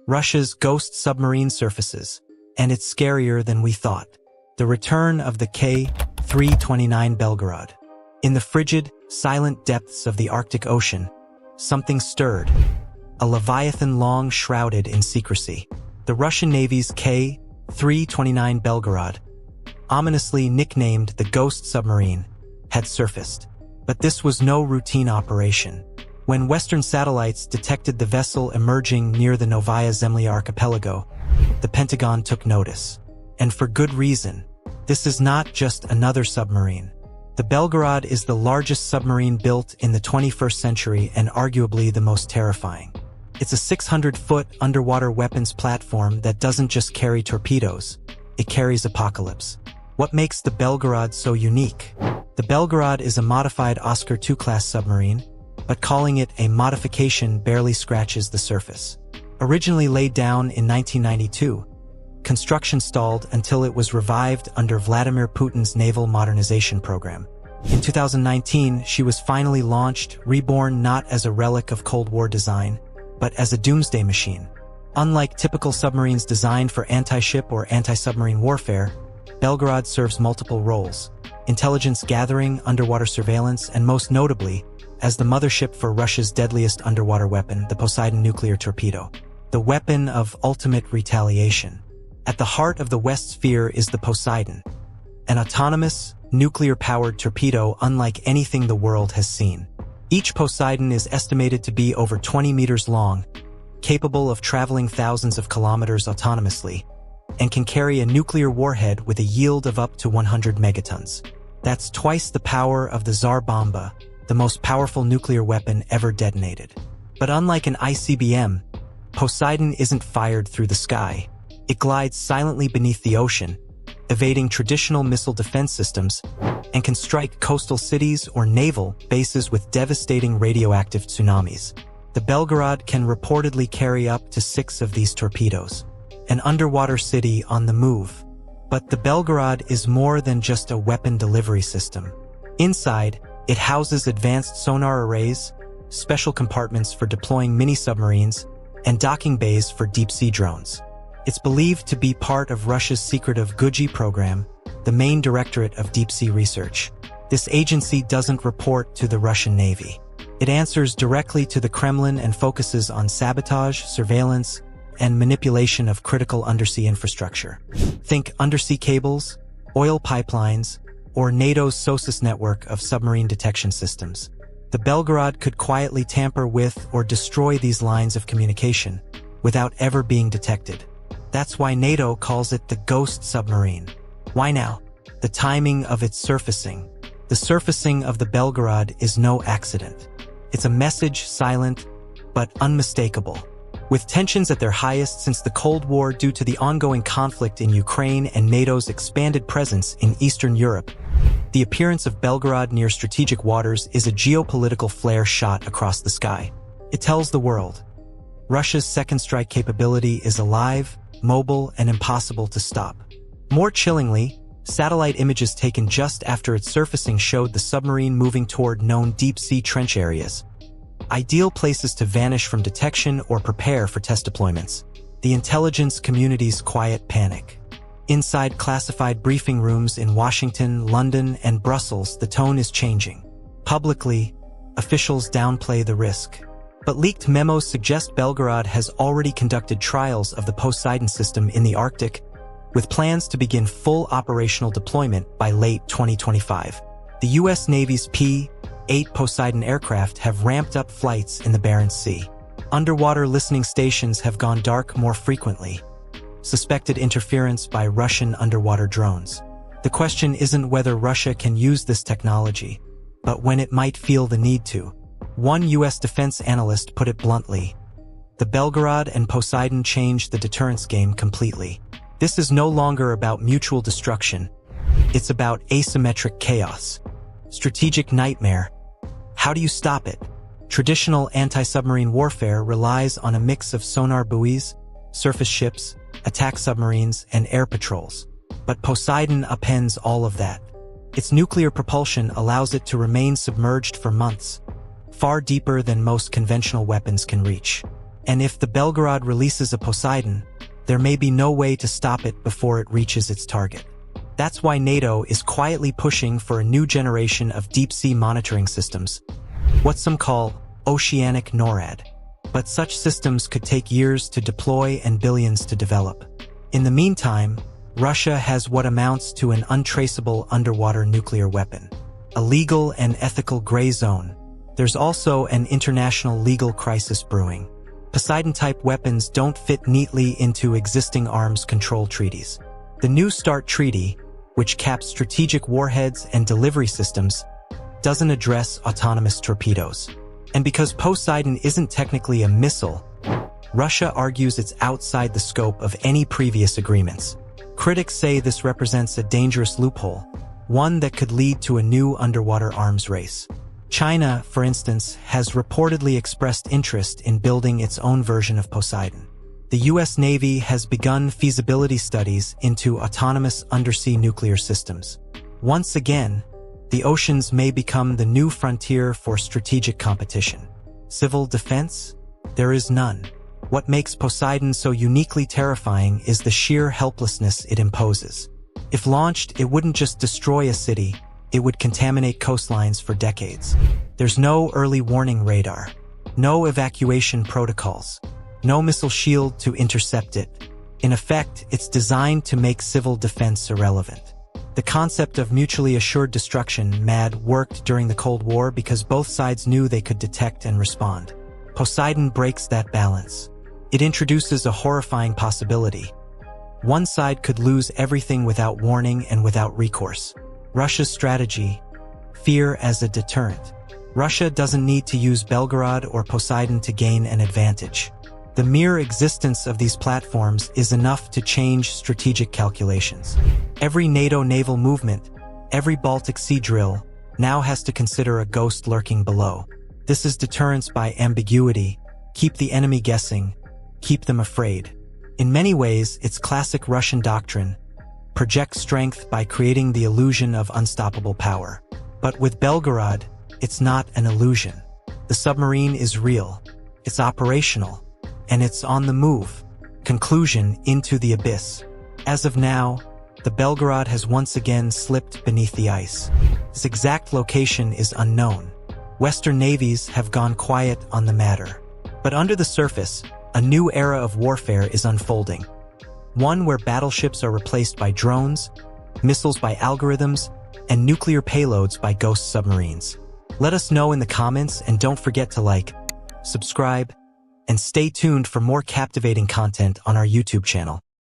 Russia's ghost submarine surfaces, and it's scarier than we thought. The return of the K-329 Belgorod. In the frigid, silent depths of the Arctic Ocean, something stirred. A leviathan long shrouded in secrecy. The Russian Navy's K-329 Belgorod, ominously nicknamed the Ghost Submarine, had surfaced. But this was no routine operation. When Western satellites detected the vessel emerging near the Novaya Zemlya archipelago, the Pentagon took notice. And for good reason. This is not just another submarine. The Belgorod is the largest submarine built in the 21st century and arguably the most terrifying. It's a 600-foot underwater weapons platform that doesn't just carry torpedoes, it carries apocalypse. What makes the Belgorod so unique? The Belgorod is a modified Oscar II-class submarine, but calling it a modification barely scratches the surface. Originally laid down in 1992, construction stalled until it was revived under Vladimir Putin's naval modernization program. In 2019, she was finally launched, reborn not as a relic of Cold War design, but as a doomsday machine. Unlike typical submarines designed for anti-ship or anti-submarine warfare, Belgorod serves multiple roles: intelligence gathering, underwater surveillance, and most notably, as the mothership for Russia's deadliest underwater weapon, the Poseidon nuclear torpedo. The weapon of ultimate retaliation. At the heart of the West's fear is the Poseidon, an autonomous, nuclear-powered torpedo unlike anything the world has seen. Each Poseidon is estimated to be over 20 meters long, capable of traveling thousands of kilometers autonomously, and can carry a nuclear warhead with a yield of up to 100 megatons. That's twice the power of the Tsar Bomba, the most powerful nuclear weapon ever detonated. But unlike an ICBM, Poseidon isn't fired through the sky. It glides silently beneath the ocean, evading traditional missile defense systems, and can strike coastal cities or naval bases with devastating radioactive tsunamis. The Belgorod can reportedly carry up to 6 of these torpedoes. An underwater city on the move. But the Belgorod is more than just a weapon delivery system. Inside, it houses advanced sonar arrays, special compartments for deploying mini-submarines, and docking bays for deep-sea drones. It's believed to be part of Russia's secretive Guji program, the main directorate of deep-sea research. This agency doesn't report to the Russian Navy. It answers directly to the Kremlin and focuses on sabotage, surveillance, and manipulation of critical undersea infrastructure. Think undersea cables, oil pipelines, or NATO's SOSUS network of submarine detection systems. The Belgorod could quietly tamper with or destroy these lines of communication without ever being detected. That's why NATO calls it the Ghost Submarine. Why now? The timing of its surfacing. The surfacing of the Belgorod is no accident. It's a message, silent but unmistakable. With tensions at their highest since the Cold War due to the ongoing conflict in Ukraine and NATO's expanded presence in Eastern Europe, the appearance of Belgorod near strategic waters is a geopolitical flare shot across the sky. It tells the world, Russia's second strike capability is alive, mobile, and impossible to stop. More chillingly, satellite images taken just after its surfacing showed the submarine moving toward known deep-sea trench areas. Ideal places to vanish from detection or prepare for test deployments. The intelligence community's quiet panic. Inside classified briefing rooms in Washington, London, and Brussels, the tone is changing. Publicly, officials downplay the risk. But leaked memos suggest Belgorod has already conducted trials of the Poseidon system in the Arctic, with plans to begin full operational deployment by late 2025. The U.S. Navy's P-8 Poseidon aircraft have ramped up flights in the Barents Sea. Underwater listening stations have gone dark more frequently. Suspected interference by Russian underwater drones. The question isn't whether Russia can use this technology, but when it might feel the need to. One U.S. defense analyst put it bluntly, the Belgorod and Poseidon changed the deterrence game completely. This is no longer about mutual destruction. It's about asymmetric chaos. Strategic nightmare. How do you stop it? Traditional anti-submarine warfare relies on a mix of sonar buoys, surface ships, attack submarines, and air patrols. But Poseidon upends all of that. Its nuclear propulsion allows it to remain submerged for months, far deeper than most conventional weapons can reach. And if the Belgorod releases a Poseidon, there may be no way to stop it before it reaches its target. That's why NATO is quietly pushing for a new generation of deep-sea monitoring systems, what some call oceanic NORAD. But such systems could take years to deploy and billions to develop. In the meantime, Russia has what amounts to an untraceable underwater nuclear weapon, a legal and ethical gray zone. There's also an international legal crisis brewing. Poseidon-type weapons don't fit neatly into existing arms control treaties. The New START Treaty, which caps strategic warheads and delivery systems, doesn't address autonomous torpedoes. And because Poseidon isn't technically a missile, Russia argues it's outside the scope of any previous agreements. Critics say this represents a dangerous loophole, one that could lead to a new underwater arms race. China, for instance, has reportedly expressed interest in building its own version of Poseidon. The U.S. Navy has begun feasibility studies into autonomous undersea nuclear systems. Once again, the oceans may become the new frontier for strategic competition. Civil defense? There is none. What makes Poseidon so uniquely terrifying is the sheer helplessness it imposes. If launched, it wouldn't just destroy a city, it would contaminate coastlines for decades. There's no early warning radar, no evacuation protocols, no missile shield to intercept it. In effect, it's designed to make civil defense irrelevant. The concept of mutually assured destruction (MAD) worked during the Cold War because both sides knew they could detect and respond. Poseidon breaks that balance. It introduces a horrifying possibility. One side could lose everything without warning and without recourse. Russia's strategy: fear as a deterrent. Russia doesn't need to use Belgorod or Poseidon to gain an advantage. The mere existence of these platforms is enough to change strategic calculations. Every NATO naval movement, every Baltic Sea drill, now has to consider a ghost lurking below. This is deterrence by ambiguity. Keep the enemy guessing, keep them afraid. In many ways, it's classic Russian doctrine: project strength by creating the illusion of unstoppable power. But with Belgorod, it's not an illusion. The submarine is real, it's operational, and it's on the move. Conclusion: into the abyss. As of now, the Belgorod has once again slipped beneath the ice. Its exact location is unknown. Western navies have gone quiet on the matter. But under the surface, a new era of warfare is unfolding. One where battleships are replaced by drones, missiles by algorithms, and nuclear payloads by ghost submarines. Let us know in the comments, and don't forget to like, subscribe, and stay tuned for more captivating content on our YouTube channel.